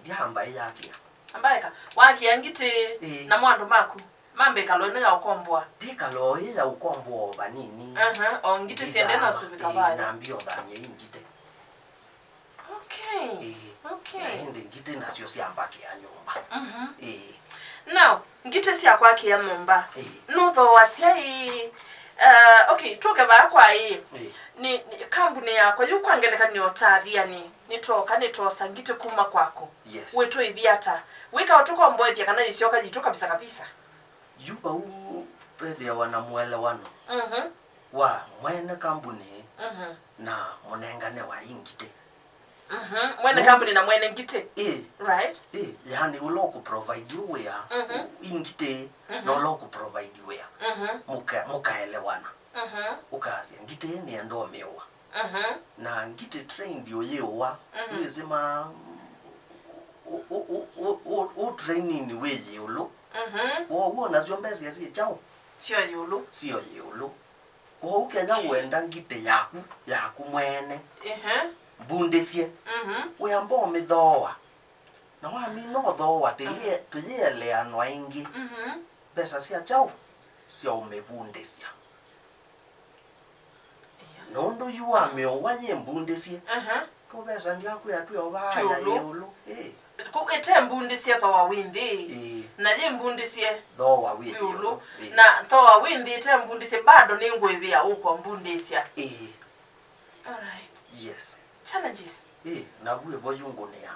Ndiamba yake. Ambaika wakia ngite na mwandu maku. Mambe kalone ya ukombwa. Dikalo ya ukombwa banini. O ngite siende na subika baya. Na mbio dhanye ngite. Okay. Okay. Ndi ngite na sio siambake ya nyumba. Now, ngite siya kwake ya nyumba. No tho wasiai okay, tuoke ba kwa hii. Ni kambuni yako yukwangeleka ni otaria ni tosa ngite kuma kwako. Yes. Wetu ibiata. Wika watuko mbwethi kana isioka jitoka kabisa. Yuba pedhi wana muelewano. Wa mwene kambuni na munengane wa ingite. Mwene kambuni na mwene ngite. Right? Yani uloku provide you where ingite no loku provide you where. Muka elewana. Ukazi ngite ni ndo mewa. Na ngite train dio yewa. Wezema o training ni weje yolo. Wo nazio mbezi yasi chao. Sio yolo. Kwa ukenya wenda ngite yaku mwene. Bundesie. We ambo mithoa. Na wa mi no thoa tuyele anwa ingi. Besa sia chao. Sia umebundesia. Nondo yuwa mewa ye mbundesie. To besa ndiaku ya tuyo ba ya yolo. Ku ete mbundesie tho windi. Na je mbundesie tho wa windi. Na tho wa windi ete mbundesie bado ni ngwebia uko mbundesia. All right. Yes. Challenges. Na buwe boyungo ne ya.